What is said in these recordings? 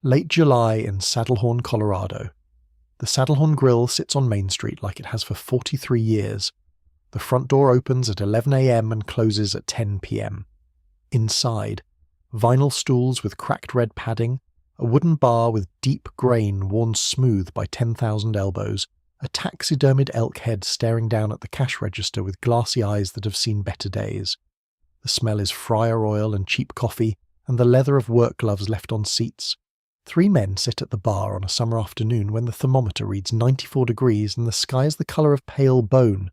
Late July in Saddlehorn, Colorado. The Saddlehorn Grill sits on Main Street like it has for 43 years. The front door opens at 11 a.m. and closes at 10 p.m. Inside, vinyl stools with cracked red padding, a wooden bar with deep grain worn smooth by 10,000 elbows, a taxidermied elk head staring down at the cash register with glassy eyes that have seen better days. The smell is fryer oil and cheap coffee, and the leather of work gloves left on seats. 3 men sit at the bar on a summer afternoon when the thermometer reads 94 degrees and the sky is the colour of pale bone.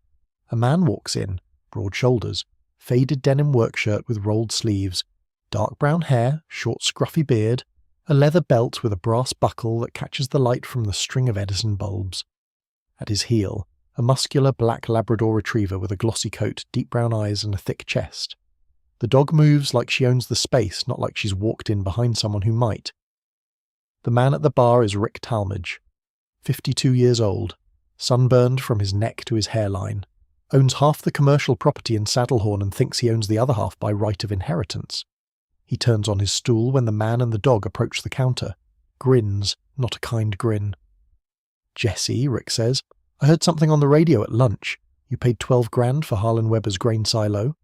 A man walks in, broad shoulders, faded denim work shirt with rolled sleeves, dark brown hair, short scruffy beard, a leather belt with a brass buckle that catches the light from the string of Edison bulbs. At his heel, a muscular black Labrador retriever with a glossy coat, deep brown eyes and a thick chest. The dog moves like she owns the space, not like she's walked in behind someone who might. The man at the bar is Rick Talmadge, 52 years old, sunburned from his neck to his hairline, owns half the commercial property in Saddlehorn and thinks he owns the other half by right of inheritance. He turns on his stool when the man and the dog approach the counter, grins, not a kind grin. "Jesse," Rick says, "I heard something on the radio at lunch. You paid 12 grand for Harlan Weber's grain silo?"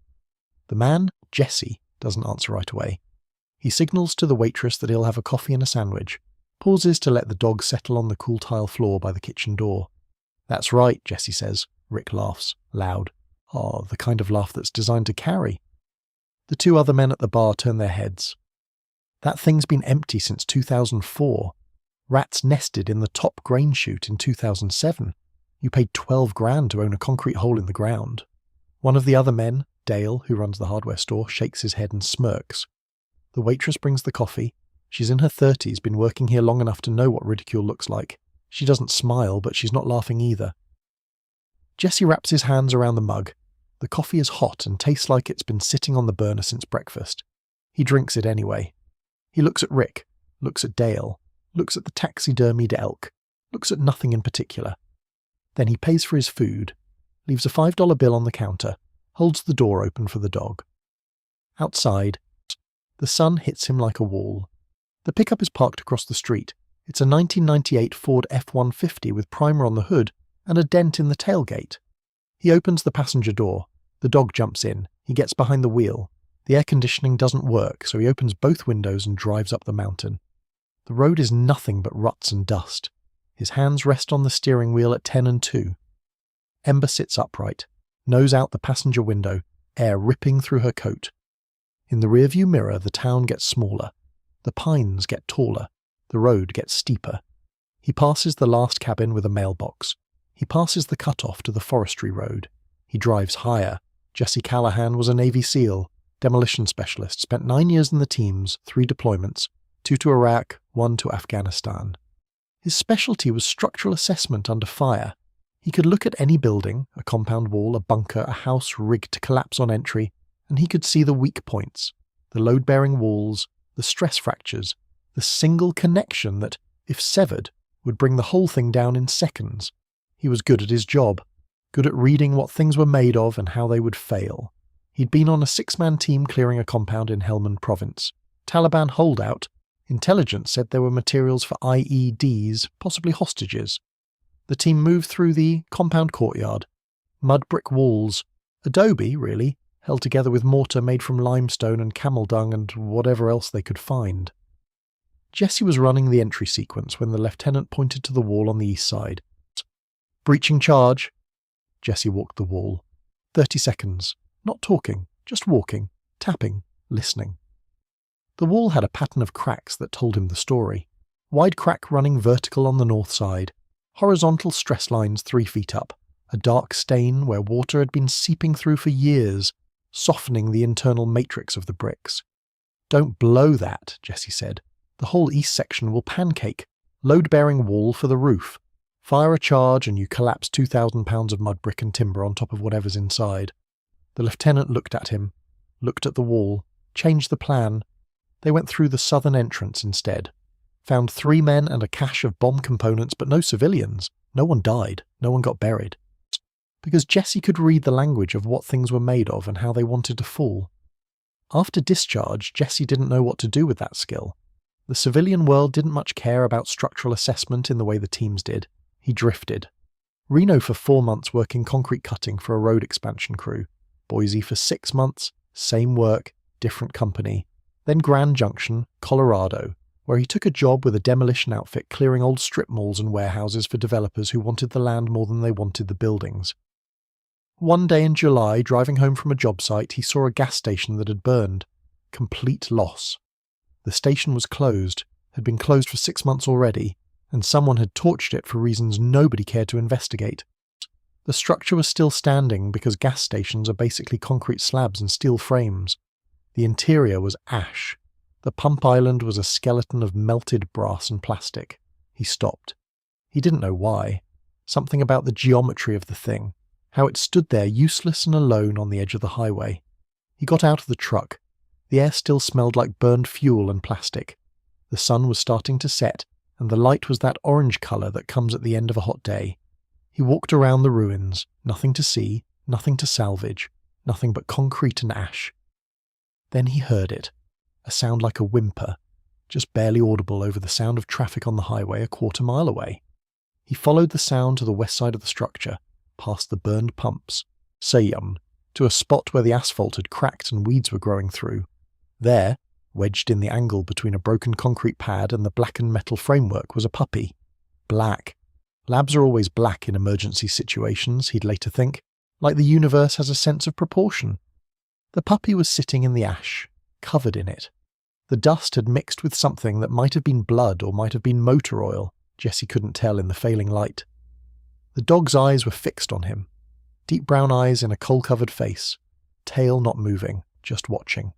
The man, Jesse, doesn't answer right away. He signals to the waitress that he'll have a coffee and a sandwich, pauses to let the dog settle on the cool tile floor by the kitchen door. "That's right," Jesse says. Rick laughs, loud. Oh, the kind of laugh that's designed to carry. The 2 other men at the bar turn their heads. "That thing's been empty since 2004. Rats nested in the top grain chute in 2007. You paid 12 grand to own a concrete hole in the ground." One of the other men, Dale, who runs the hardware store, shakes his head and smirks. The waitress brings the coffee. She's in her 30s, been working here long enough to know what ridicule looks like. She doesn't smile, but she's not laughing either. Jesse wraps his hands around the mug. The coffee is hot and tastes like it's been sitting on the burner since breakfast. He drinks it anyway. He looks at Rick, looks at Dale, looks at the taxidermied elk, looks at nothing in particular. Then he pays for his food, leaves a $5 bill on the counter, holds the door open for the dog. Outside, the sun hits him like a wall. The pickup is parked across the street. It's a 1998 Ford F-150 with primer on the hood and a dent in the tailgate. He opens the passenger door. The dog jumps in. He gets behind the wheel. The air conditioning doesn't work, so he opens both windows and drives up the mountain. The road is nothing but ruts and dust. His hands rest on the steering wheel at 10 and 2. Ember sits upright, nose out the passenger window, air ripping through her coat. In the rearview mirror, the town gets smaller. The pines get taller. The road gets steeper. He passes the last cabin with a mailbox. He passes the cutoff to the forestry road. He drives higher. Jesse Callahan was a Navy SEAL, demolition specialist, spent 9 years in the teams, 3 deployments, 2 to Iraq, 1 to Afghanistan. His specialty was structural assessment under fire. He could look at any building, a compound wall, a bunker, a house rigged to collapse on entry, and he could see the weak points, the load-bearing walls, the stress fractures, the single connection that, if severed, would bring the whole thing down in seconds. He was good at his job, good at reading what things were made of and how they would fail. He'd been on a 6-man team clearing a compound in Helmand province. Taliban holdout. Intelligence said there were materials for IEDs, possibly hostages. The team moved through the compound courtyard. Mud brick walls. Adobe, really, held together with mortar made from limestone and camel dung and whatever else they could find. Jesse was running the entry sequence when the lieutenant pointed to the wall on the east side. "Breaching charge." Jesse walked the wall. 30 seconds. Not talking, just walking, tapping, listening. The wall had a pattern of cracks that told him the story. Wide crack running vertical on the north side. Horizontal stress lines 3 feet up. A dark stain where water had been seeping through for years, softening the internal matrix of the bricks. "Don't blow that," Jesse said. "The whole east section will pancake. Load-bearing wall for the roof. Fire a charge and you collapse 2,000 pounds of mud brick and timber on top of whatever's inside." The lieutenant looked at him, looked at the wall, changed the plan. They went through the southern entrance instead. Found 3 men and a cache of bomb components, but no civilians. No one died. No one got buried. Because Jesse could read the language of what things were made of and how they wanted to fall. After discharge, Jesse didn't know what to do with that skill. The The civilian world didn't much care about structural assessment in the way the teams did. He drifted. Reno for 4 months working concrete cutting for a road expansion crew. Boise for 6 months, same work, different company. Then Grand Junction, Colorado, where he took a job with a demolition outfit clearing old strip malls and warehouses for developers who wanted the land more than they wanted the buildings. One day in July, driving home from a job site, he saw a gas station that had burned. Complete loss. The station was closed, had been closed for 6 months already, and someone had torched it for reasons nobody cared to investigate. The structure was still standing because gas stations are basically concrete slabs and steel frames. The interior was ash. The pump island was a skeleton of melted brass and plastic. He stopped. He didn't know why. Something about the geometry of the thing, how it stood there useless and alone on the edge of the highway. He got out of the truck. The air still smelled like burned fuel and plastic. The sun was starting to set, and the light was that orange colour that comes at the end of a hot day. He walked around the ruins, nothing to see, nothing to salvage, nothing but concrete and ash. Then he heard it, a sound like a whimper, just barely audible over the sound of traffic on the highway a quarter mile away. He followed the sound to the west side of the structure, past the burned pumps, to a spot where the asphalt had cracked and weeds were growing through. There, wedged in the angle between a broken concrete pad and the blackened metal framework, was a puppy. Black. Labs are always black in emergency situations, he'd later think, like the universe has a sense of proportion. The puppy was sitting in the ash, covered in it. The dust had mixed with something that might have been blood or might have been motor oil. Jesse couldn't tell in the failing light. The dog's eyes were fixed on him. Deep brown eyes in a coal-covered face. Tail not moving, just watching.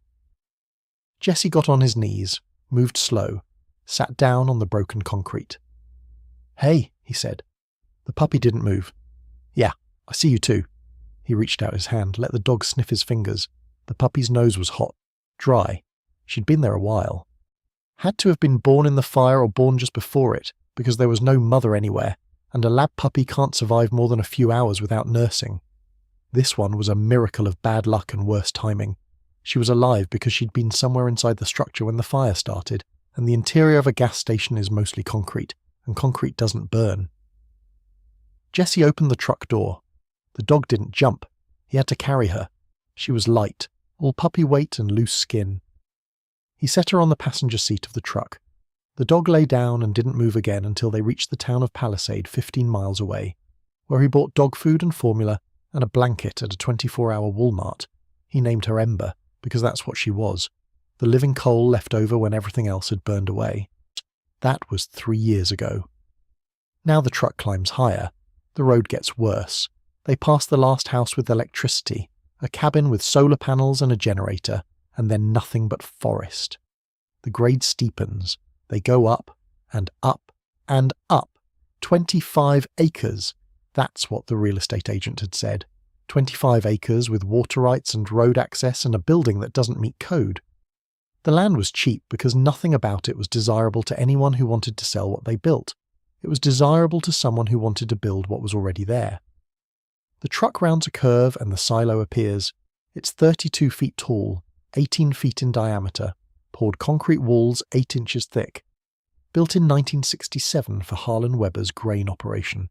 Jesse got on his knees, moved slow, sat down on the broken concrete. "Hey," he said. The puppy didn't move. "Yeah, I see you too." He reached out his hand, let the dog sniff his fingers. The puppy's nose was hot, dry. She'd been there a while. Had to have been born in the fire or born just before it, because there was no mother anywhere, and a lab puppy can't survive more than a few hours without nursing. This one was a miracle of bad luck and worse timing. She was alive because she'd been somewhere inside the structure when the fire started, and the interior of a gas station is mostly concrete, and concrete doesn't burn. Jesse opened the truck door. The dog didn't jump. He had to carry her. She was light, all puppy weight and loose skin. He set her on the passenger seat of the truck. The dog lay down and didn't move again until they reached the town of Palisade 15 miles away, where he bought dog food and formula and a blanket at a 24-hour Walmart. He named her Ember, because that's what she was, the living coal left over when everything else had burned away. That was 3 years ago. Now the truck climbs higher. The road gets worse. They pass the last house with electricity, a cabin with solar panels and a generator, and then nothing but forest. The grade steepens. They go up, and up, and up. 25 acres. That's what the real estate agent had said. 25 acres with water rights and road access and a building that doesn't meet code. The land was cheap because nothing about it was desirable to anyone who wanted to sell what they built. It was desirable to someone who wanted to build what was already there. The truck rounds a curve and the silo appears. It's 32 feet tall, 18 feet in diameter, poured concrete walls 8 inches thick. Built in 1967 for Harlan Weber's grain operation.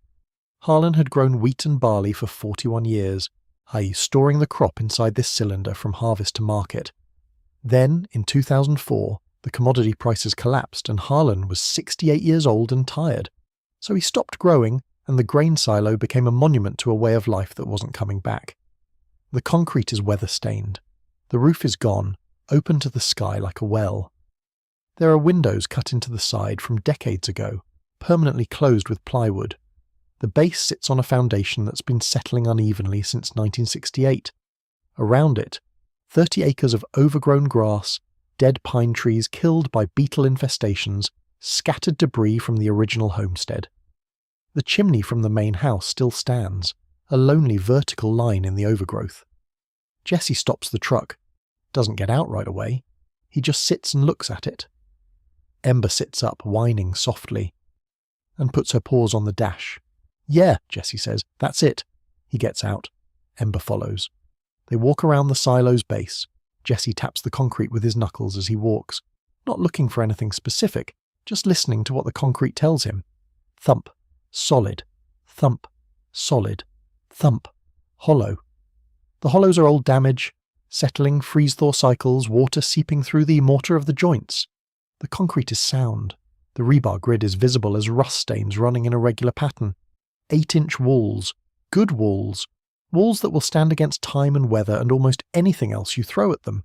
Harlan had grown wheat and barley for 41 years, i.e. storing the crop inside this cylinder from harvest to market. Then, in 2004, the commodity prices collapsed and Harlan was 68 years old and tired. So he stopped growing, and the grain silo became a monument to a way of life that wasn't coming back. The concrete is weather-stained. The roof is gone, open to the sky like a well. There are windows cut into the side from decades ago, permanently closed with plywood. The base sits on a foundation that's been settling unevenly since 1968. Around it, 30 acres of overgrown grass, dead pine trees killed by beetle infestations, scattered debris from the original homestead. The chimney from the main house still stands, a lonely vertical line in the overgrowth. Jesse stops the truck, doesn't get out right away. He just sits and looks at it. Ember sits up, whining softly, and puts her paws on the dash. "Yeah," Jesse says, "that's it." He gets out. Ember follows. They walk around the silo's base. Jesse taps the concrete with his knuckles as he walks. not looking for anything specific, just listening to what the concrete tells him. Thump, solid, thump, solid, thump, hollow. The hollows are old damage, settling freeze-thaw cycles, water seeping through the mortar of the joints. The concrete is sound. The rebar grid is visible as rust stains running in a regular pattern. 8-inch walls, good walls, walls that will stand against time and weather and almost anything else you throw at them.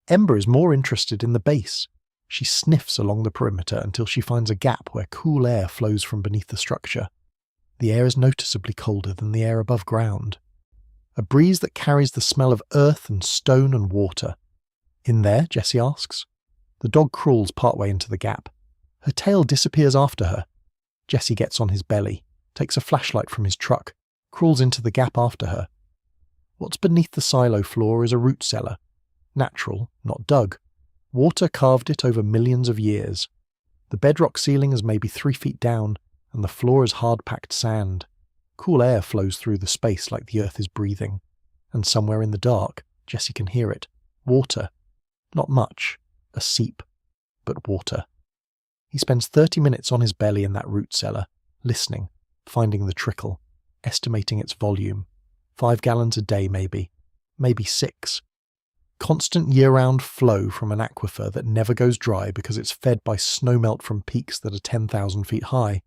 Ember is more interested in the base. She sniffs along the perimeter until she finds a gap where cool air flows from beneath the structure. The air is noticeably colder than the air above ground. A breeze that carries the smell of earth and stone and water. In there, Jesse asks. The dog crawls partway into the gap. Her tail disappears after her. Jesse gets on his belly, takes a flashlight from his truck, crawls into the gap after her. What's beneath the silo floor is a root cellar. Natural, not dug. Water carved it over millions of years. The bedrock ceiling is maybe 3 feet down, and the floor is hard-packed sand. Cool air flows through the space like the earth is breathing. And somewhere in the dark, Jesse can hear it. Water. Not much. A seep. But water. He spends 30 minutes on his belly in that root cellar, listening, finding the trickle, estimating its volume. 5 gallons a day maybe. Maybe 6. Constant year-round flow from an aquifer that never goes dry because it's fed by snowmelt from peaks that are 10,000 feet high.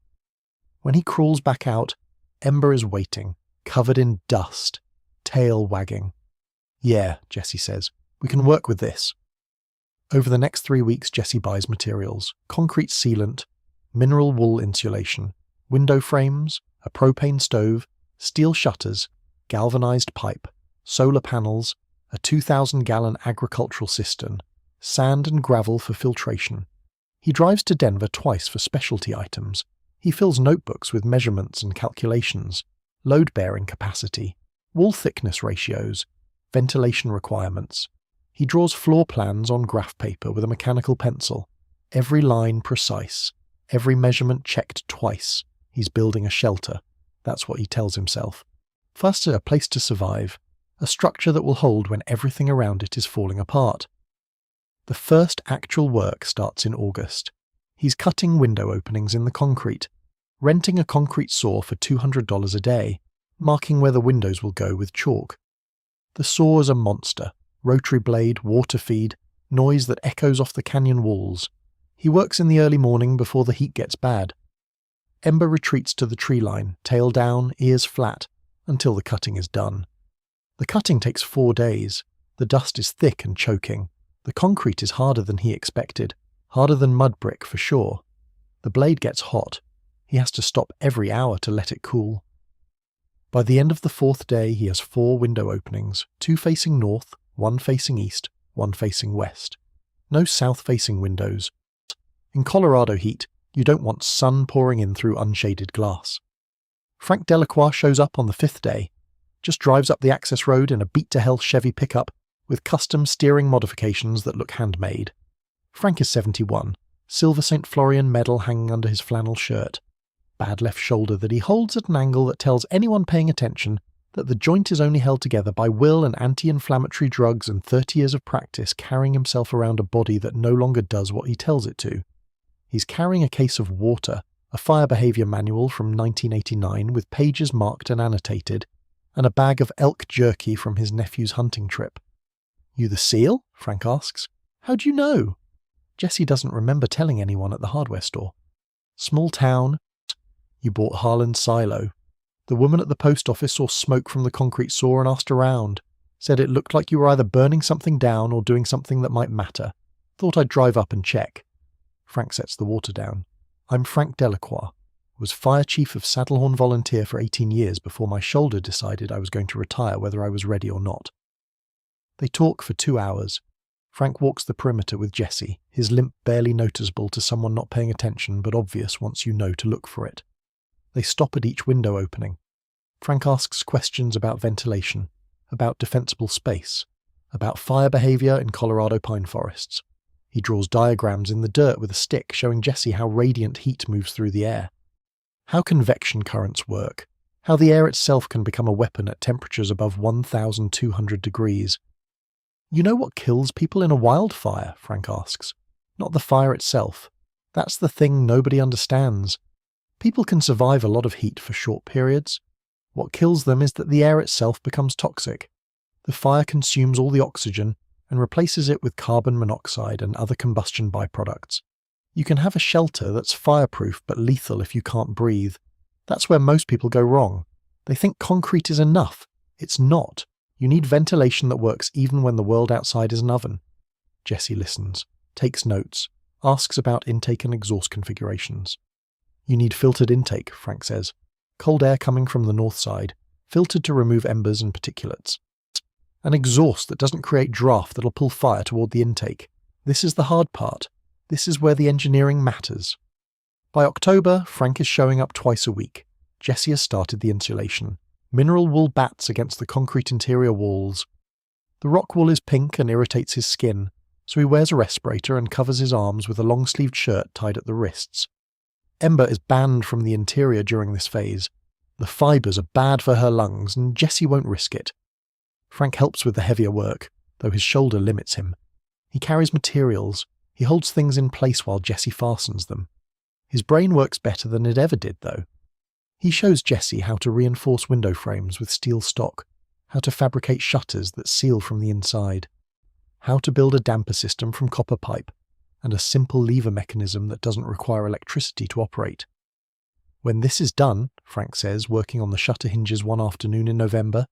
When he crawls back out, Ember is waiting, covered in dust, tail wagging. Yeah, Jesse says, we can work with this. Over the next 3 weeks, Jesse buys materials, concrete sealant, mineral wool insulation, window frames, a propane stove, steel shutters, galvanized pipe, solar panels, a 2,000-gallon agricultural cistern, sand and gravel for filtration. He drives to Denver twice for specialty items. He fills notebooks with measurements and calculations, load-bearing capacity, wall thickness ratios, ventilation requirements. He draws floor plans on graph paper with a mechanical pencil, every line precise, every measurement checked twice. He's building a shelter. That's what he tells himself. First, a place to survive, a structure that will hold when everything around it is falling apart. The first actual work starts in August. He's cutting window openings in the concrete, renting a concrete saw for $200 a day, marking where the windows will go with chalk. The saw is a monster, rotary blade, water feed, noise that echoes off the canyon walls. He works in the early morning before the heat gets bad. Ember retreats to the tree line, tail down, ears flat, until the cutting is done. The cutting takes 4 days. The dust is thick and choking. The concrete is harder than he expected, harder than mud brick for sure. The blade gets hot. He has to stop every hour to let it cool. By the end of the 4th day, he has 4 window openings, 2 facing north, 1 facing east, 1 facing west. No south-facing windows. In Colorado heat, you don't want sun pouring in through unshaded glass. Frank Delacroix shows up on the 5th day, just drives up the access road in a beat-to-hell Chevy pickup with custom steering modifications that look handmade. Frank is 71, silver St. Florian medal hanging under his flannel shirt, bad left shoulder that he holds at an angle that tells anyone paying attention that the joint is only held together by will and anti-inflammatory drugs and 30 years of practice carrying himself around a body that no longer does what he tells it to. He's carrying a case of water, a fire behavior manual from 1989 with pages marked and annotated, and a bag of elk jerky from his nephew's hunting trip. You the seal? Frank asks. How do you know? Jesse doesn't remember telling anyone at the hardware store. Small town. You bought Harlan's silo. The woman at the post office saw smoke from the concrete saw and asked around. Said it looked like you were either burning something down or doing something that might matter. Thought I'd drive up and check. Frank sets the water down. I'm Frank Delacroix. Was fire chief of Saddlehorn volunteer for 18 years before my shoulder decided I was going to retire whether I was ready or not. They talk for 2 hours. Frank walks the perimeter with Jesse, his limp barely noticeable to someone not paying attention but obvious once you know to look for it. They stop at each window opening. Frank asks questions about ventilation, about defensible space, about fire behavior in Colorado pine forests. He draws diagrams in the dirt with a stick showing Jesse how radiant heat moves through the air. How convection currents work, how the air itself can become a weapon at temperatures above 1,200 degrees. You know what kills people in a wildfire? Frank asks. not the fire itself. That's the thing nobody understands. People can survive a lot of heat for short periods. What kills them is that the air itself becomes toxic. The fire consumes all the oxygen and replaces it with carbon monoxide and other combustion byproducts. You can have a shelter that's fireproof but lethal if you can't breathe. That's where most people go wrong. They think concrete is enough. It's not. You need ventilation that works even when the world outside is an oven. Jesse listens, takes notes, asks about intake and exhaust configurations. You need filtered intake, Frank says. Cold air coming from the north side, filtered to remove embers and particulates. An exhaust that doesn't create draft that'll pull fire toward the intake. This is the hard part. This is where the engineering matters. By October, Frank is showing up twice a week. Jesse has started the insulation. Mineral wool bats against the concrete interior walls. The rock wool is pink and irritates his skin, so he wears a respirator and covers his arms with a long-sleeved shirt tied at the wrists. Ember is banned from the interior during this phase. The fibres are bad for her lungs, and Jesse won't risk it. Frank helps with the heavier work, though his shoulder limits him. He carries materials. He holds things in place while Jesse fastens them. His brain works better than it ever did, though. He shows Jesse how to reinforce window frames with steel stock, how to fabricate shutters that seal from the inside, how to build a damper system from copper pipe, and a simple lever mechanism that doesn't require electricity to operate. When this is done, Frank says, working on the shutter hinges one afternoon in November,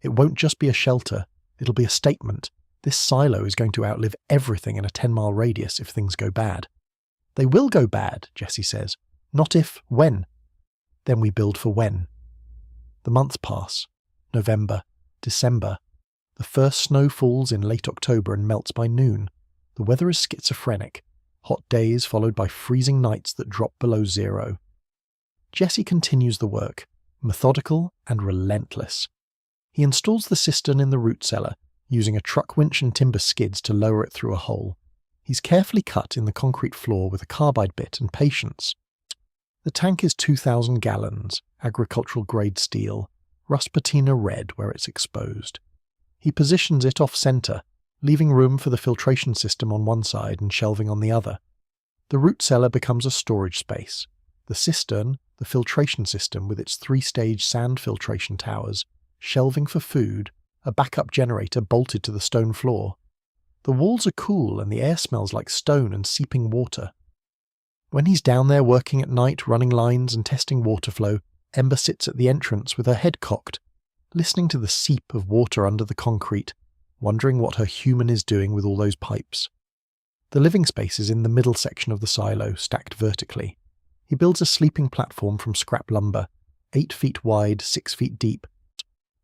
it won't just be a shelter, it'll be a statement. This silo is going to outlive everything in a 10-mile radius if things go bad. They will go bad, Jesse says. Not if, when. Then we build for when. The months pass. November, December. The first snow falls in late October and melts by noon. The weather is schizophrenic. Hot days followed by freezing nights that drop below zero. Jesse continues the work, methodical and relentless. He installs the cistern in the root cellar, using a truck winch and timber skids to lower it through a hole. He's carefully cut in the concrete floor with a carbide bit and patience. The tank is 2,000 gallons, agricultural-grade steel, rust patina red where it's exposed. He positions it off-center, leaving room for the filtration system on one side and shelving on the other. The root cellar becomes a storage space. The cistern, the filtration system with its 3-stage sand filtration towers, shelving for food, a backup generator bolted to the stone floor. The walls are cool and the air smells like stone and seeping water. When he's down there working at night, running lines and testing water flow, Ember sits at the entrance with her head cocked, listening to the seep of water under the concrete, wondering what her human is doing with all those pipes. The living space is in the middle section of the silo, stacked vertically. He builds a sleeping platform from scrap lumber, 8 feet wide, 6 feet deep,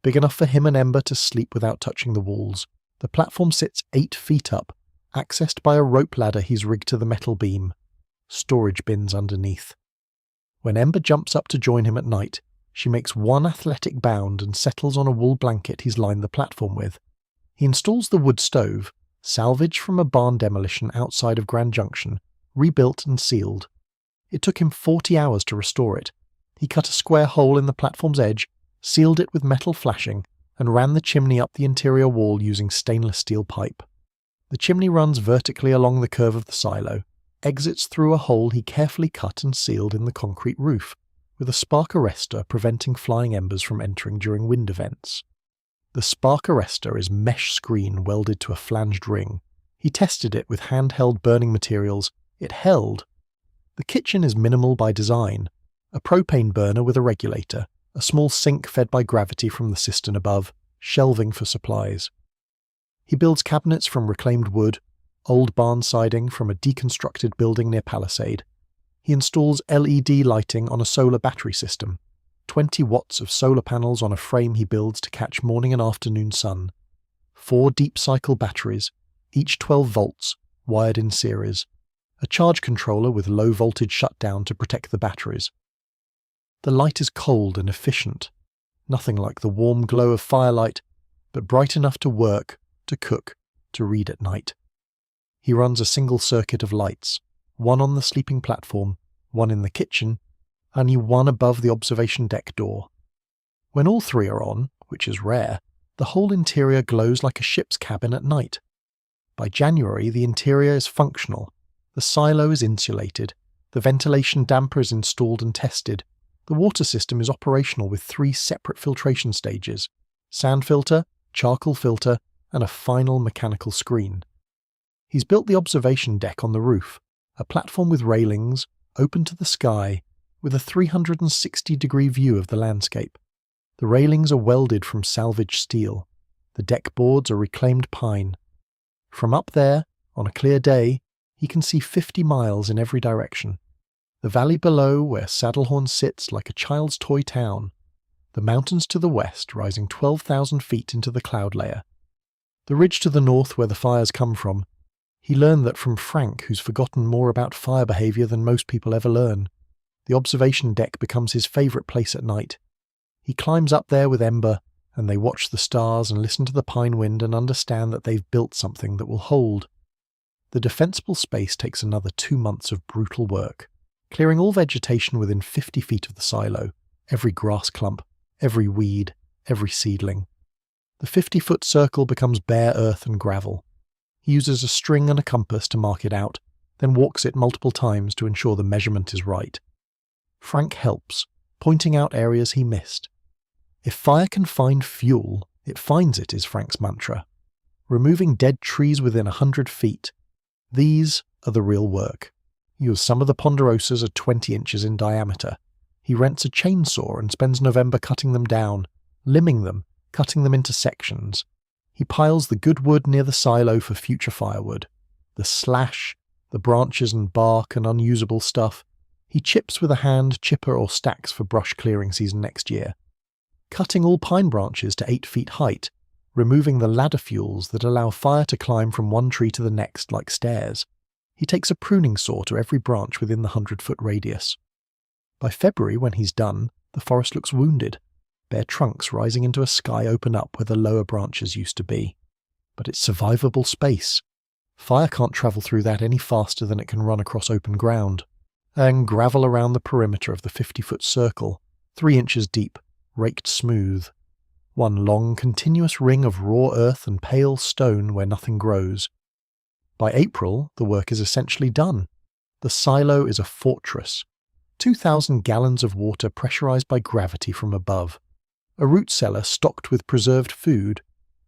big enough for him and Ember to sleep without touching the walls. The platform sits 8 feet up, accessed by a rope ladder he's rigged to the metal beam. Storage bins underneath. When Ember jumps up to join him at night, she makes one athletic bound and settles on a wool blanket he's lined the platform with. He installs the wood stove, salvaged from a barn demolition outside of Grand Junction, rebuilt and sealed. It took him 40 hours to restore it. He cut a square hole in the platform's edge, sealed it with metal flashing, and ran the chimney up the interior wall using stainless steel pipe. The chimney runs vertically along the curve of the silo, exits through a hole he carefully cut and sealed in the concrete roof, with a spark arrestor preventing flying embers from entering during wind events. The spark arrestor is mesh screen welded to a flanged ring. He tested it with handheld burning materials. It held. The kitchen is minimal by design. A propane burner with a regulator, a small sink fed by gravity from the cistern above, shelving for supplies. He builds cabinets from reclaimed wood, old barn siding from a deconstructed building near Palisade. He installs LED lighting on a solar battery system, 20 watts of solar panels on a frame he builds to catch morning and afternoon sun. 4 deep cycle batteries, each 12 volts, wired in series. A charge controller with low voltage shutdown to protect the batteries. The light is cold and efficient, nothing like the warm glow of firelight, but bright enough to work, to cook, to read at night. He runs a single circuit of lights, one on the sleeping platform, one in the kitchen, only one above the observation deck door. When all 3 are on, which is rare, the whole interior glows like a ship's cabin at night. By January, the interior is functional. The silo is insulated. The ventilation damper is installed and tested. The water system is operational with 3 separate filtration stages: sand filter, charcoal filter, and a final mechanical screen. He's built the observation deck on the roof, a platform with railings, open to the sky, with a 360-degree view of the landscape. The railings are welded from salvaged steel. The deck boards are reclaimed pine. From up there, on a clear day, he can see 50 miles in every direction. The valley below, where Saddlehorn sits like a child's toy town. The mountains to the west rising 12,000 feet into the cloud layer. The ridge to the north where the fires come from. He learned that from Frank, who's forgotten more about fire behaviour than most people ever learn. The observation deck becomes his favourite place at night. He climbs up there with Ember, and they watch the stars and listen to the pine wind and understand that they've built something that will hold. The defensible space takes another 2 months of brutal work, clearing all vegetation within 50 feet of the silo, every grass clump, every weed, every seedling. The 50-foot circle becomes bare earth and gravel. He uses a string and a compass to mark it out, then walks it multiple times to ensure the measurement is right. Frank helps, pointing out areas he missed. If fire can find fuel, it finds it, is Frank's mantra. Removing dead trees within 100 feet. These are the real work. Some of the ponderosas are 20 inches in diameter. He rents a chainsaw and spends November cutting them down, limbing them, cutting them into sections. He piles the good wood near the silo for future firewood. The slash, the branches and bark and unusable stuff, he chips with a hand chipper or stacks for brush clearing season next year. Cutting all pine branches to 8 feet height, removing the ladder fuels that allow fire to climb from one tree to the next like stairs. He takes a pruning saw to every branch within the 100-foot radius. By February, when he's done, the forest looks wounded. Bare trunks rising into a sky open up where the lower branches used to be. But it's survivable space. Fire can't travel through that any faster than it can run across open ground. And gravel around the perimeter of the 50-foot circle, 3 inches deep, raked smooth. One long, continuous ring of raw earth and pale stone where nothing grows. By April, the work is essentially done. The silo is a fortress. 2,000 gallons of water pressurized by gravity from above. A root cellar stocked with preserved food.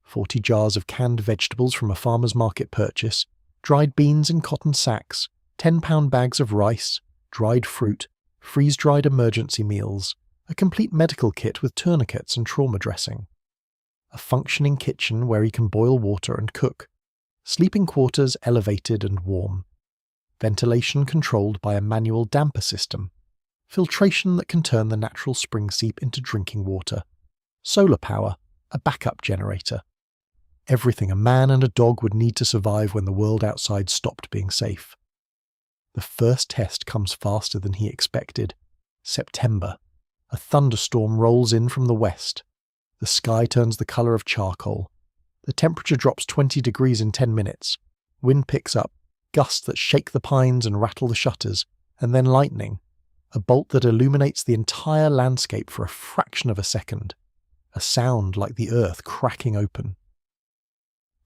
40 jars of canned vegetables from a farmer's market purchase. Dried beans in cotton sacks. 10-pound bags of rice. Dried fruit. Freeze-dried emergency meals. A complete medical kit with tourniquets and trauma dressing. A functioning kitchen where he can boil water and cook. Sleeping quarters elevated and warm. Ventilation controlled by a manual damper system. Filtration that can turn the natural spring seep into drinking water. Solar power, a backup generator. Everything a man and a dog would need to survive when the world outside stopped being safe. The first test comes faster than he expected. September. A thunderstorm rolls in from the west. The sky turns the colour of charcoal. The temperature drops 20 degrees in 10 minutes. Wind picks up, gusts that shake the pines and rattle the shutters, and then lightning. A bolt that illuminates the entire landscape for a fraction of a second. A sound like the earth cracking open.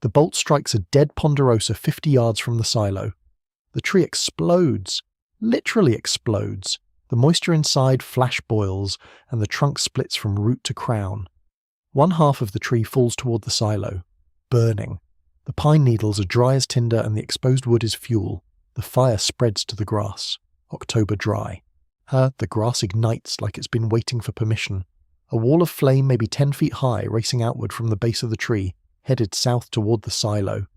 The bolt strikes a dead ponderosa 50 yards from the silo. The tree explodes. Literally explodes. The moisture inside flash boils, and the trunk splits from root to crown. One half of the tree falls toward the silo, burning. The pine needles are dry as tinder and the exposed wood is fuel. The fire spreads to the grass. October dry. The grass ignites like it's been waiting for permission. A wall of flame maybe 10 feet high racing outward from the base of the tree, headed south toward the silo.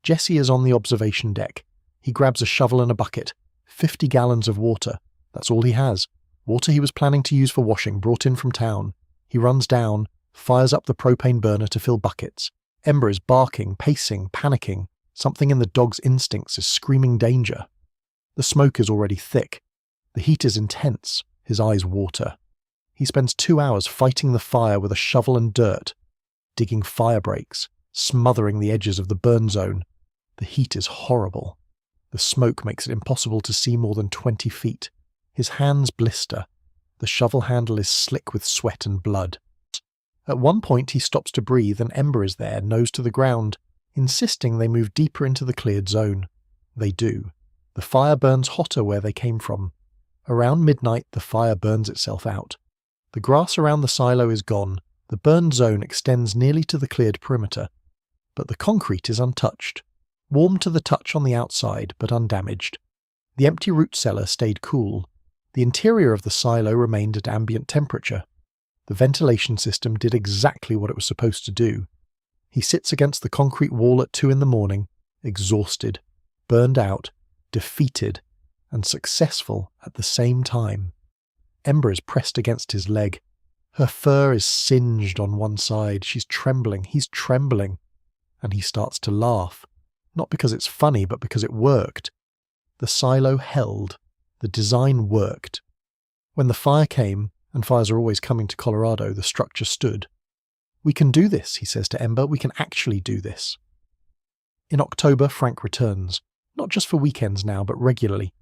Jesse is on the observation deck. He grabs a shovel and a bucket. 50 gallons of water. That's all he has. Water he was planning to use for washing, brought in from town. He runs down, fires up the propane burner to fill buckets. Ember is barking, pacing, panicking. Something in the dog's instincts is screaming danger. The smoke is already thick. The heat is intense. His eyes water. He spends 2 hours fighting the fire with a shovel and dirt, digging fire breaks, smothering the edges of the burn zone. The heat is horrible. The smoke makes it impossible to see more than 20 feet. His hands blister. The shovel handle is slick with sweat and blood. At one point he stops to breathe and Ember is there, nose to the ground, insisting they move deeper into the cleared zone. They do. The fire burns hotter where they came from. Around midnight, the fire burns itself out. The grass around the silo is gone. The burned zone extends nearly to the cleared perimeter. But the concrete is untouched. Warm to the touch on the outside, but undamaged. The empty root cellar stayed cool. The interior of the silo remained at ambient temperature. The ventilation system did exactly what it was supposed to do. He sits against the concrete wall at 2 a.m, exhausted, burned out, defeated, and successful at the same time. Ember is pressed against his leg. Her fur is singed on one side. She's trembling. He's trembling. And he starts to laugh. Not because it's funny, but because it worked. The silo held. The design worked. When the fire came, and fires are always coming to Colorado, the structure stood. "We can do this," he says to Ember. "We can actually do this." In October, Frank returns. Not just for weekends now, but regularly.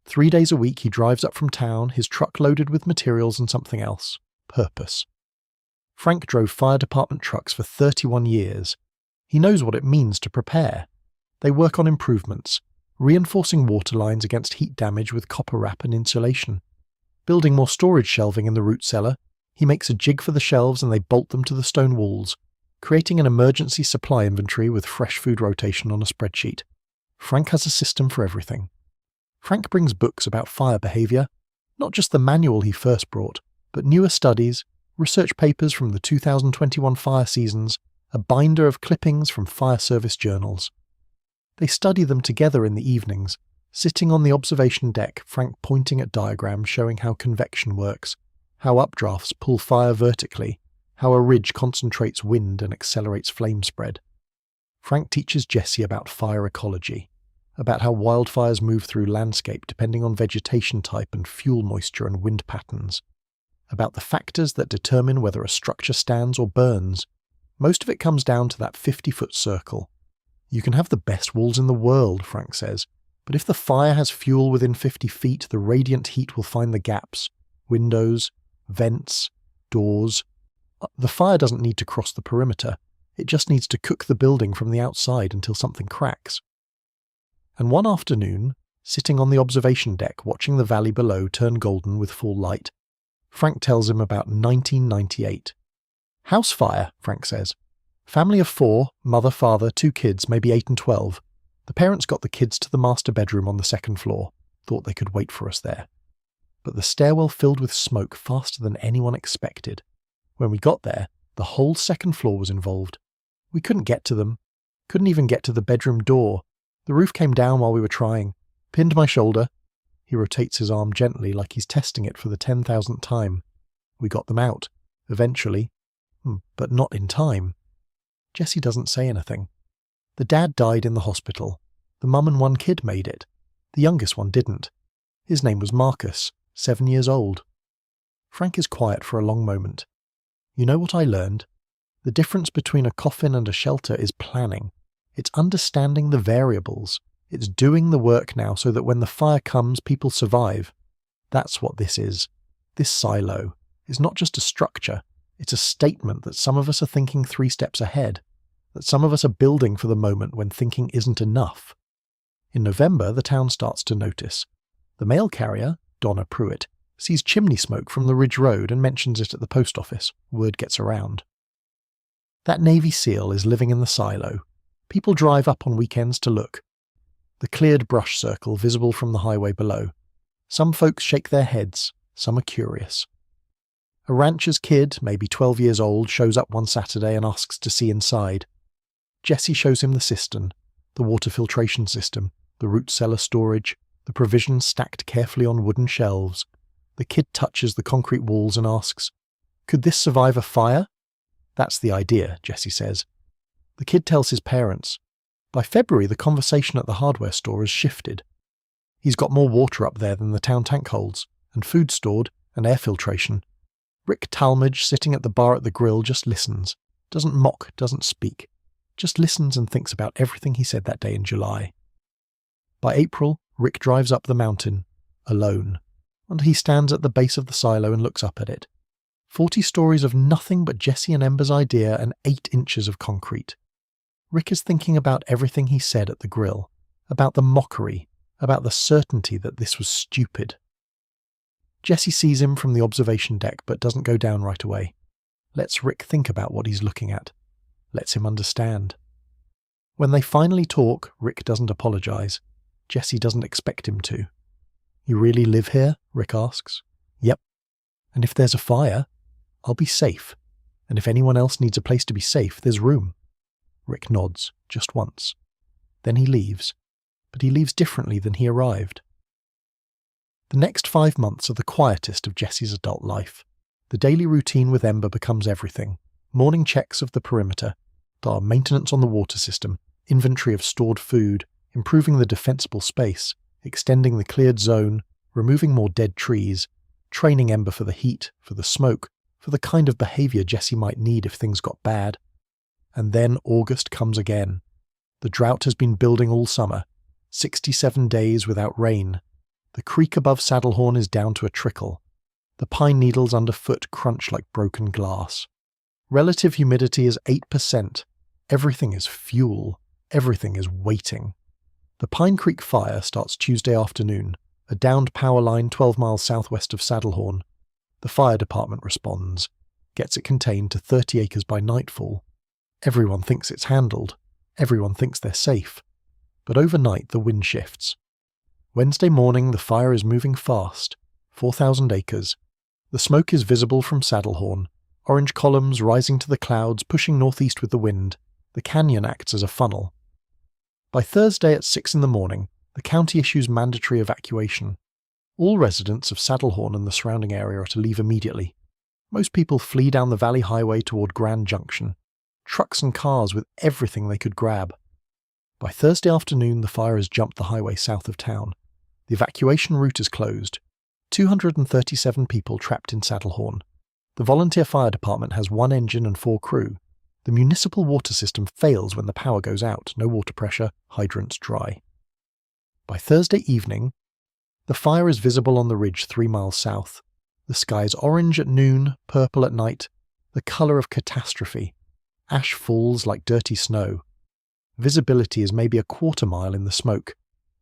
3 days a week he drives up from town, his truck loaded with materials and something else. Purpose. Frank drove fire department trucks for 31 years. He knows what it means to prepare. They work on improvements, reinforcing water lines against heat damage with copper wrap and insulation. Building more storage shelving in the root cellar, he makes a jig for the shelves and they bolt them to the stone walls, creating an emergency supply inventory with fresh food rotation on a spreadsheet. Frank has a system for everything. Frank brings books about fire behaviour, not just the manual he first brought, but newer studies, research papers from the 2021 fire seasons, a binder of clippings from fire service journals. They study them together in the evenings, sitting on the observation deck, Frank pointing at diagrams showing how convection works, how updrafts pull fire vertically, how a ridge concentrates wind and accelerates flame spread. Frank teaches Jesse about fire ecology, about how wildfires move through landscape depending on vegetation type and fuel moisture and wind patterns, about the factors that determine whether a structure stands or burns. Most of it comes down to that 50-foot circle. You can have the best walls in the world, Frank says, but if the fire has fuel within 50 feet, the radiant heat will find the gaps, windows, vents, doors. The fire doesn't need to cross the perimeter. It just needs to cook the building from the outside until something cracks. And one afternoon, sitting on the observation deck watching the valley below turn golden with full light, Frank tells him about 1998. House fire, Frank says. Family of 4, mother, father, 2 kids, maybe 8 and 12. The parents got the kids to the master bedroom on the 2nd floor, thought they could wait for us there. But the stairwell filled with smoke faster than anyone expected. When we got there, the whole 2nd floor was involved. We couldn't get to them, couldn't even get to the bedroom door. The roof came down while we were trying, pinned my shoulder. He rotates his arm gently like he's testing it for the 10,000th time. We got them out, eventually, but not in time. Jesse doesn't say anything. The dad died in the hospital. The mum and 1 kid made it. The youngest one didn't. His name was Marcus, 7 years old. Frank is quiet for a long moment. You know what I learned? The difference between a coffin and a shelter is planning. It's understanding the variables. It's doing the work now so that when the fire comes, people survive. That's what this is. This silo is not just a structure. It's a statement that some of us are thinking 3 steps ahead, that some of us are building for the moment when thinking isn't enough. In November, the town starts to notice. The mail carrier, Donna Pruitt, sees chimney smoke from the Ridge Road and mentions it at the post office. Word gets around. That Navy SEAL is living in the silo. People drive up on weekends to look. The cleared brush circle visible from the highway below. Some folks shake their heads, some are curious. A rancher's kid, maybe 12 years old, shows up one Saturday and asks to see inside. Jesse shows him the cistern, the water filtration system, the root cellar storage, the provisions stacked carefully on wooden shelves. The kid touches the concrete walls and asks, "Could this survive a fire?" "That's the idea," Jesse says. The kid tells his parents. By February, the conversation at the hardware store has shifted. He's got more water up there than the town tank holds, and food stored, and air filtration. Rick Talmadge, sitting at the bar at the grill, just listens. Doesn't mock, doesn't speak. Just listens and thinks about everything he said that day in July. By April, Rick drives up the mountain, alone, and he stands at the base of the silo and looks up at it. 40 stories of nothing but Jesse and Ember's idea and 8 inches of concrete. Rick is thinking about everything he said at the grill, about the mockery, about the certainty that this was stupid. Jesse sees him from the observation deck but doesn't go down right away. Lets Rick think about what he's looking at. Lets him understand. When they finally talk, Rick doesn't apologize. Jesse doesn't expect him to. "You really live here?" Rick asks. "Yep. And if there's a fire, I'll be safe. And if anyone else needs a place to be safe, there's room." Rick nods, just once. Then he leaves. But he leaves differently than he arrived. The next 5 months are the quietest of Jesse's adult life. The daily routine with Ember becomes everything. Morning checks of the perimeter, maintenance on the water system, inventory of stored food, improving the defensible space, extending the cleared zone, removing more dead trees, training Ember for the heat, for the smoke, for the kind of behavior Jesse might need if things got bad. And then August comes again. The drought has been building all summer. 67 days without rain. The creek above Saddlehorn is down to a trickle. The pine needles underfoot crunch like broken glass. Relative humidity is 8%. Everything is fuel. Everything is waiting. The Pine Creek fire starts Tuesday afternoon, a downed power line 12 miles southwest of Saddlehorn. The fire department responds, gets it contained to 30 acres by nightfall. Everyone thinks it's handled. Everyone thinks they're safe. But overnight the wind shifts. Wednesday morning the fire is moving fast, 4,000 acres. The smoke is visible from Saddlehorn, orange columns rising to the clouds pushing northeast with the wind. The canyon acts as a funnel. By Thursday at 6 in the morning, the county issues mandatory evacuation. All residents of Saddlehorn and the surrounding area are to leave immediately. Most people flee down the valley highway toward Grand Junction. Trucks and cars with everything they could grab. By Thursday afternoon, the fire has jumped the highway south of town. The evacuation route is closed. 237 people trapped in Saddlehorn. The volunteer fire department has 1 engine and 4 crew. The municipal water system fails when the power goes out, no water pressure, hydrants dry. By Thursday evening, the fire is visible on the ridge 3 miles south. The sky is orange at noon, purple at night, the colour of catastrophe. Ash falls like dirty snow. Visibility is maybe a quarter mile in the smoke.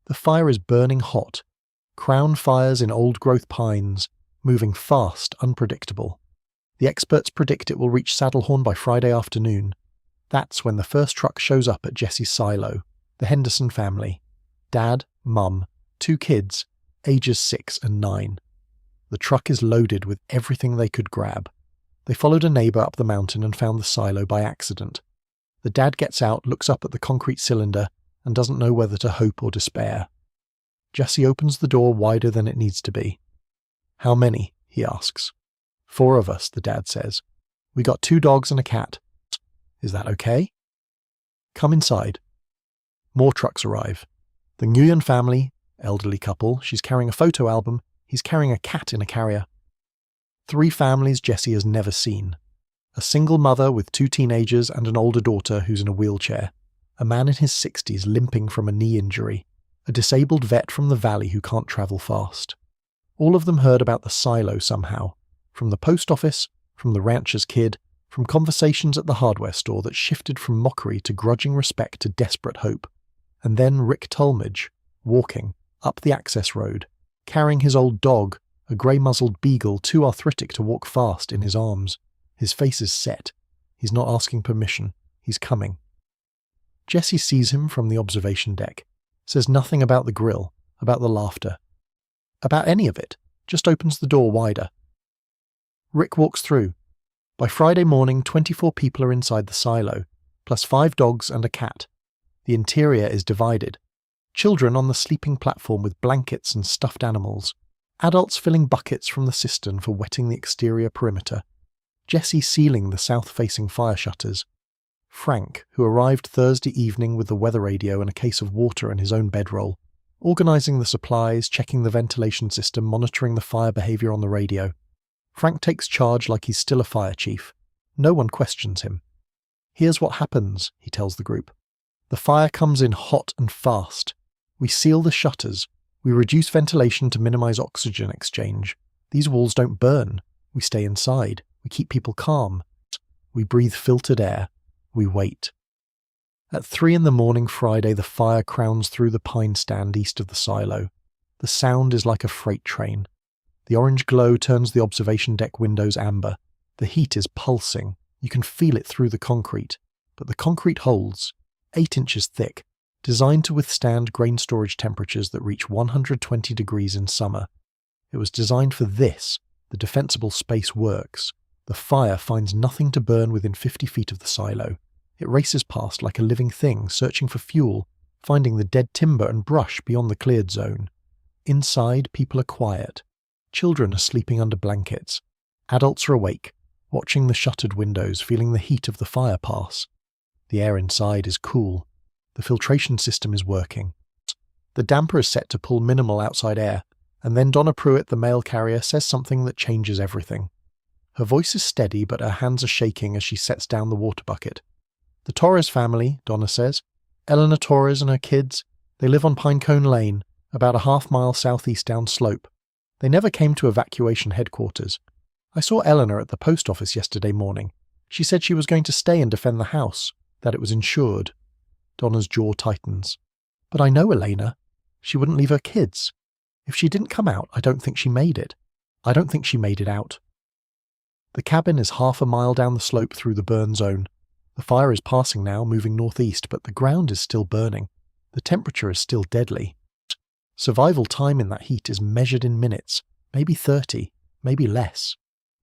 The fire is burning hot. Crown fires in old-growth pines, moving fast, unpredictable. The experts predict it will reach Saddlehorn by Friday afternoon. That's when the first truck shows up at Jesse's silo, the Henderson family. Dad, Mum, 2 kids, ages 6 and 9. The truck is loaded with everything they could grab. They followed a neighbour up the mountain and found the silo by accident. The dad gets out, looks up at the concrete cylinder, and doesn't know whether to hope or despair. Jesse opens the door wider than it needs to be. "How many?" he asks. 4 of us, the dad says. "We got 2 dogs and a cat. Is that okay?" "Come inside." More trucks arrive. The Nguyen family, elderly couple, she's carrying a photo album, he's carrying a cat in a carrier. 3 families Jesse has never seen. A single mother with 2 teenagers and an older daughter who's in a wheelchair. A man in his 60s limping from a knee injury. A disabled vet from the valley who can't travel fast. All of them heard about the silo somehow. From the post office, from the rancher's kid, from conversations at the hardware store that shifted from mockery to grudging respect to desperate hope. And then Rick Talmadge, walking, up the access road, carrying his old dog, a grey-muzzled beagle too arthritic to walk fast, in his arms. His face is set. He's not asking permission. He's coming. Jesse sees him from the observation deck. Says nothing about the grill, about the laughter. About any of it. Just opens the door wider. Rick walks through. By Friday morning, 24 people are inside the silo, plus 5 dogs and a cat. The interior is divided. Children on the sleeping platform with blankets and stuffed animals. Adults filling buckets from the cistern for wetting the exterior perimeter. Jesse sealing the south-facing fire shutters. Frank, who arrived Thursday evening with the weather radio and a case of water and his own bedroll. Organising the supplies, checking the ventilation system, monitoring the fire behaviour on the radio. Frank takes charge like he's still a fire chief. No one questions him. "Here's what happens," he tells the group. "The fire comes in hot and fast. We seal the shutters. We reduce ventilation to minimise oxygen exchange. These walls don't burn. We stay inside. We keep people calm. We breathe filtered air. We wait." At 3 a.m. Friday, the fire crowns through the pine stand east of the silo. The sound is like a freight train. The orange glow turns the observation deck windows amber. The heat is pulsing. You can feel it through the concrete. But the concrete holds, 8 inches thick, designed to withstand grain storage temperatures that reach 120 degrees in summer. It was designed for this. The defensible space works. The fire finds nothing to burn within 50 feet of the silo. It races past like a living thing, searching for fuel, finding the dead timber and brush beyond the cleared zone. Inside, people are quiet. Children are sleeping under blankets. Adults are awake, watching the shuttered windows, feeling the heat of the fire pass. The air inside is cool. The filtration system is working. The damper is set to pull minimal outside air, and then Donna Pruitt, the mail carrier, says something that changes everything. Her voice is steady, but her hands are shaking as she sets down the water bucket. The Torres family, Donna says. Eleanor Torres and her kids. They live on Pinecone Lane, about a half-mile southeast down slope. They never came to evacuation headquarters. I saw Eleanor at the post office yesterday morning. She said she was going to stay and defend the house, that it was insured. Donna's jaw tightens. But I know Elena. She wouldn't leave her kids. If she didn't come out, I don't think she made it. I don't think she made it out. The cabin is half a mile down the slope through the burn zone. The fire is passing now, moving northeast, but the ground is still burning. The temperature is still deadly. Survival time in that heat is measured in minutes, maybe 30, maybe less.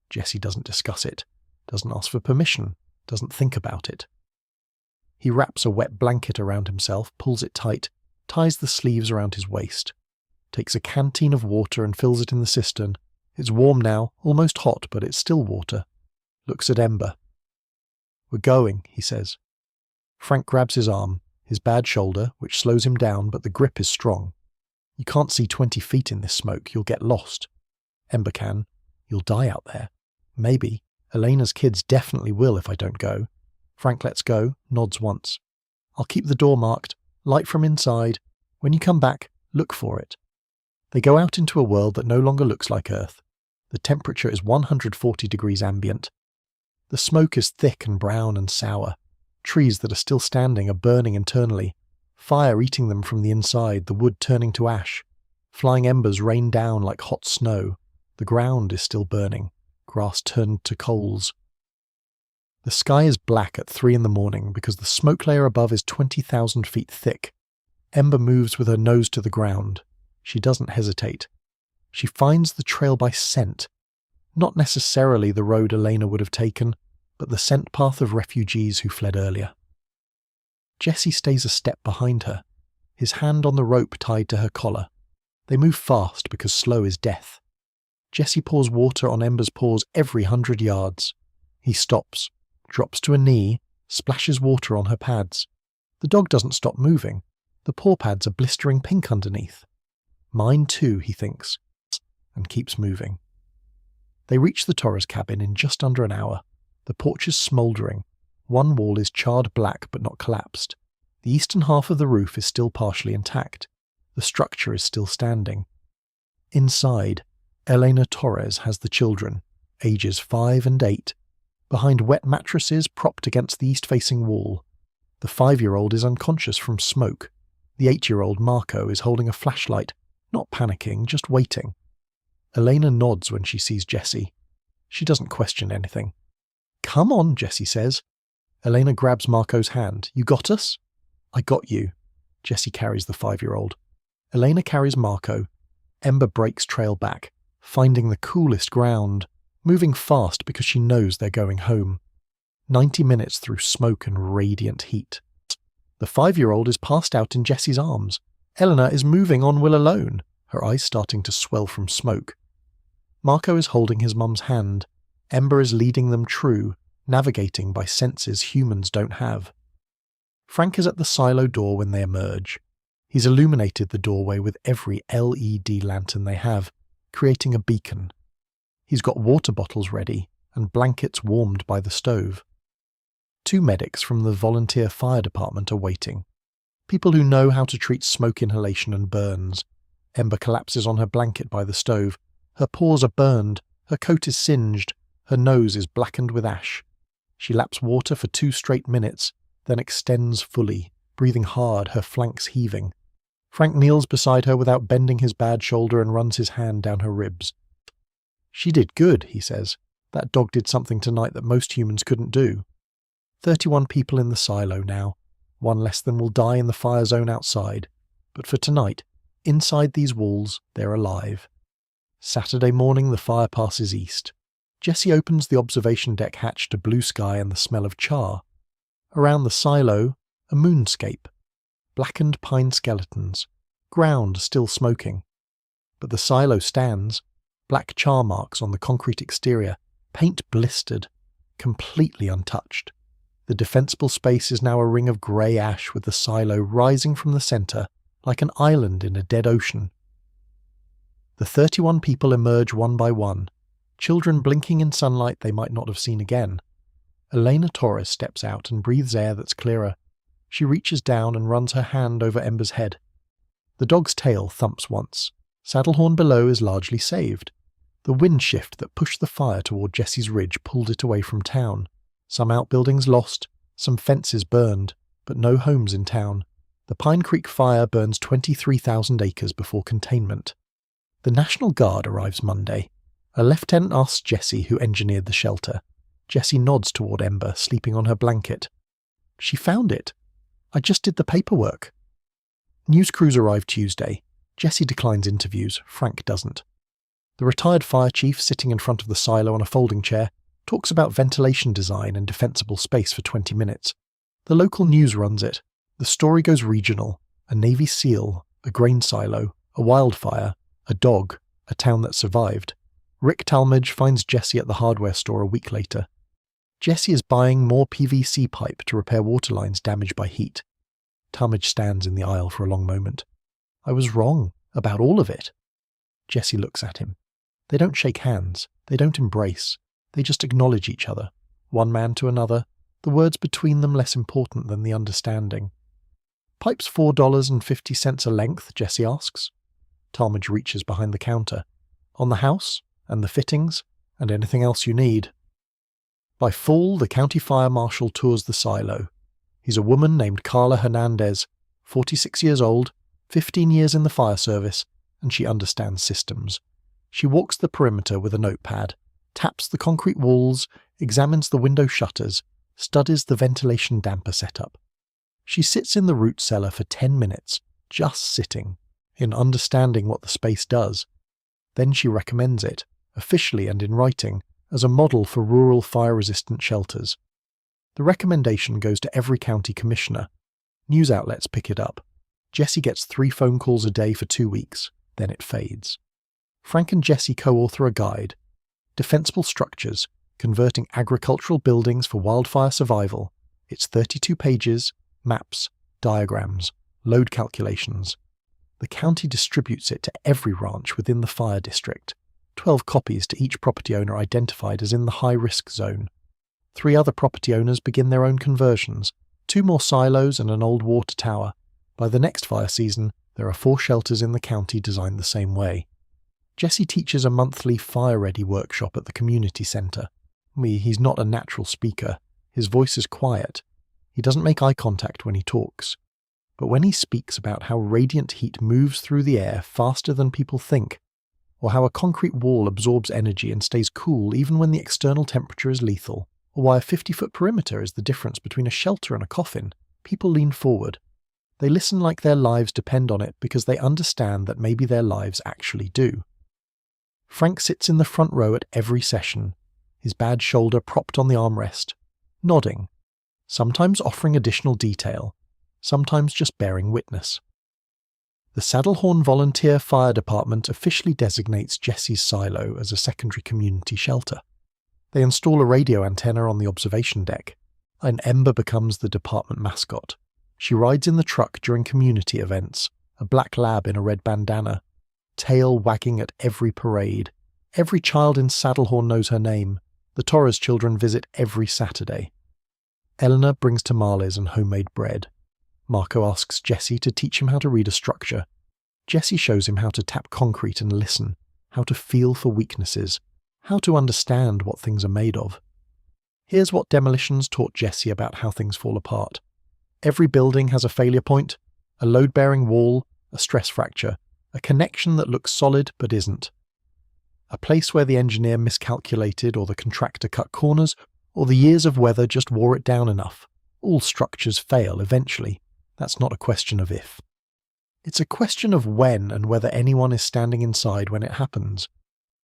Jesse doesn't discuss it, doesn't ask for permission, doesn't think about it. He wraps a wet blanket around himself, pulls it tight, ties the sleeves around his waist, takes a canteen of water and fills it in the cistern. It's warm now, almost hot, but it's still water. Looks at Ember. "We're going," he says. Frank grabs his arm, his bad shoulder, which slows him down, but the grip is strong. You can't see 20 feet in this smoke, you'll get lost. Ember can. You'll die out there. Maybe. Elena's kids definitely will if I don't go. Frank lets go, nods once. "I'll keep the door marked. Light from inside. When you come back, look for it." They go out into a world that no longer looks like Earth. The temperature is 140 degrees ambient. The smoke is thick and brown and sour. Trees that are still standing are burning internally. Fire eating them from the inside, the wood turning to ash. Flying embers rain down like hot snow. The ground is still burning. Grass turned to coals. The sky is black at 3 a.m. because the smoke layer above is 20,000 feet thick. Ember moves with her nose to the ground. She doesn't hesitate. She finds the trail by scent. Not necessarily the road Elena would have taken, but the scent path of refugees who fled earlier. Jesse stays a step behind her, his hand on the rope tied to her collar. They move fast because slow is death. Jesse pours water on Ember's paws every 100 yards. He stops, drops to a knee, splashes water on her pads. The dog doesn't stop moving. The paw pads are blistering pink underneath. Mine too, he thinks, and keeps moving. They reach the Torres cabin in just under an hour. The porch is smouldering. One wall is charred black but not collapsed. The eastern half of the roof is still partially intact. The structure is still standing. Inside, Elena Torres has the children, ages 5 and 8, behind wet mattresses propped against the east-facing wall. The 5-year-old is unconscious from smoke. The 8-year-old Marco is holding a flashlight, not panicking, just waiting. Elena nods when she sees Jesse. She doesn't question anything. "Come on," Jesse says. Elena grabs Marco's hand. "You got us?" "I got you." Jesse carries the 5-year-old. Elena carries Marco. Ember breaks trail back, finding the coolest ground, moving fast because she knows they're going home. 90 minutes through smoke and radiant heat. The 5-year-old is passed out in Jesse's arms. Eleanor is moving on Will alone, her eyes starting to swell from smoke. Marco is holding his mum's hand. Ember is leading them true, navigating by senses humans don't have. Frank is at the silo door when they emerge. He's illuminated the doorway with every LED lantern they have, creating a beacon. He's got water bottles ready and blankets warmed by the stove. 2 medics from the volunteer fire department are waiting. People who know how to treat smoke inhalation and burns. Ember collapses on her blanket by the stove. Her paws are burned, her coat is singed, her nose is blackened with ash. She laps water for 2 straight minutes, then extends fully, breathing hard, her flanks heaving. Frank kneels beside her without bending his bad shoulder and runs his hand down her ribs. "She did good," he says. "That dog did something tonight that most humans couldn't do." 31 people in the silo now. One less than will die in the fire zone outside. But for tonight, inside these walls, they're alive. Saturday morning, the fire passes east. Jesse opens the observation deck hatch to blue sky and the smell of char. Around the silo, a moonscape. Blackened pine skeletons. Ground still smoking. But the silo stands. Black char marks on the concrete exterior. Paint blistered. Completely untouched. The defensible space is now a ring of grey ash with the silo rising from the centre like an island in a dead ocean. The 31 people emerge one by one, children blinking in sunlight they might not have seen again. Elena Torres steps out and breathes air that's clearer. She reaches down and runs her hand over Ember's head. The dog's tail thumps once. Saddlehorn below is largely saved. The wind shift that pushed the fire toward Jesse's ridge pulled it away from town. Some outbuildings lost, some fences burned, but no homes in town. The Pine Creek fire burns 23,000 acres before containment. The National Guard arrives Monday. A lieutenant asks Jesse who engineered the shelter. Jesse nods toward Ember, sleeping on her blanket. "She found it. I just did the paperwork." News crews arrive Tuesday. Jesse declines interviews, Frank doesn't. The retired fire chief, sitting in front of the silo on a folding chair, talks about ventilation design and defensible space for 20 minutes. The local news runs it. The story goes regional. A Navy SEAL, a grain silo, a wildfire, a dog, a town that survived. Rick Talmadge finds Jesse at the hardware store a week later. Jesse is buying more PVC pipe to repair water lines damaged by heat. Talmadge stands in the aisle for a long moment. "I was wrong about all of it." Jesse looks at him. They don't shake hands. They don't embrace. They just acknowledge each other, one man to another, the words between them less important than the understanding. "Pipe's $4.50 a length," Jesse asks. Talmadge reaches behind the counter. "On the house, and the fittings, and anything else you need." By fall, the county fire marshal tours the silo. He's a woman named Carla Hernandez, 46 years old, 15 years in the fire service, and she understands systems. She walks the perimeter with a notepad, taps the concrete walls, examines the window shutters, studies the ventilation damper setup. She sits in the root cellar for 10 minutes, just sitting, in understanding what the space does. Then she recommends it, officially and in writing, as a model for rural fire-resistant shelters. The recommendation goes to every county commissioner. News outlets pick it up. Jesse gets 3 phone calls a day for 2 weeks, then it fades. Frank and Jesse co-author a guide, Defensible Structures, Converting Agricultural Buildings for Wildfire Survival. It's 32 pages, maps, diagrams, load calculations. The county distributes it to every ranch within the fire district, 12 copies to each property owner identified as in the high-risk zone. 3 other property owners begin their own conversions, 2 more silos and an old water tower. By the next fire season, there are 4 shelters in the county designed the same way. Jesse teaches a monthly fire-ready workshop at the community centre. He's not a natural speaker. His voice is quiet. He doesn't make eye contact when he talks. But when he speaks about how radiant heat moves through the air faster than people think, or how a concrete wall absorbs energy and stays cool even when the external temperature is lethal, or why a 50-foot perimeter is the difference between a shelter and a coffin, people lean forward. They listen like their lives depend on it because they understand that maybe their lives actually do. Frank sits in the front row at every session, his bad shoulder propped on the armrest, nodding, sometimes offering additional detail, sometimes just bearing witness. The Saddlehorn Volunteer Fire Department officially designates Jesse's silo as a secondary community shelter. They install a radio antenna on the observation deck, and Ember becomes the department mascot. She rides in the truck during community events, a black lab in a red bandana, tail wagging at every parade. Every child in Saddlehorn knows her name. The Torres children visit every Saturday. Eleanor brings tamales and homemade bread. Marco asks Jesse to teach him how to read a structure. Jesse shows him how to tap concrete and listen, how to feel for weaknesses, how to understand what things are made of. Here's what demolitions taught Jesse about how things fall apart. Every building has a failure point, a load-bearing wall, a stress fracture, a connection that looks solid but isn't. A place where the engineer miscalculated or the contractor cut corners or the years of weather just wore it down enough. All structures fail eventually. That's not a question of if. It's a question of when and whether anyone is standing inside when it happens.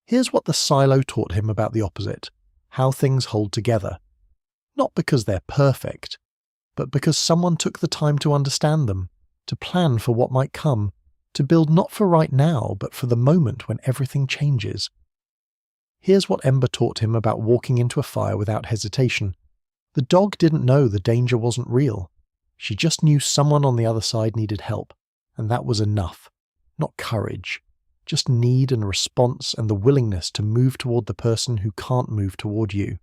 Here's what the silo taught him about the opposite, how things hold together. Not because they're perfect, but because someone took the time to understand them, to plan for what might come, to build not for right now, but for the moment when everything changes. Here's what Ember taught him about walking into a fire without hesitation. The dog didn't know the danger wasn't real. She just knew someone on the other side needed help, and that was enough. Not courage, just need and response and the willingness to move toward the person who can't move toward you.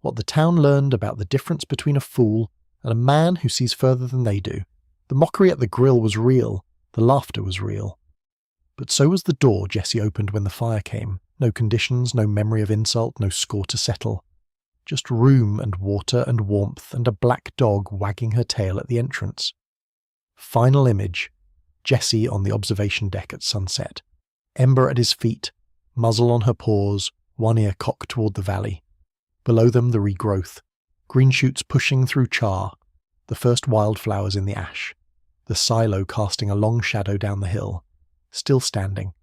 What the town learned about the difference between a fool and a man who sees further than they do. The mockery at the grill was real, the laughter was real. But so was the door Jesse opened when the fire came. No conditions, no memory of insult, no score to settle. Just room and water and warmth and a black dog wagging her tail at the entrance. Final image, Jesse on the observation deck at sunset. Ember at his feet, muzzle on her paws, one ear cocked toward the valley. Below them the regrowth, green shoots pushing through char, the first wildflowers in the ash, the silo casting a long shadow down the hill, still standing,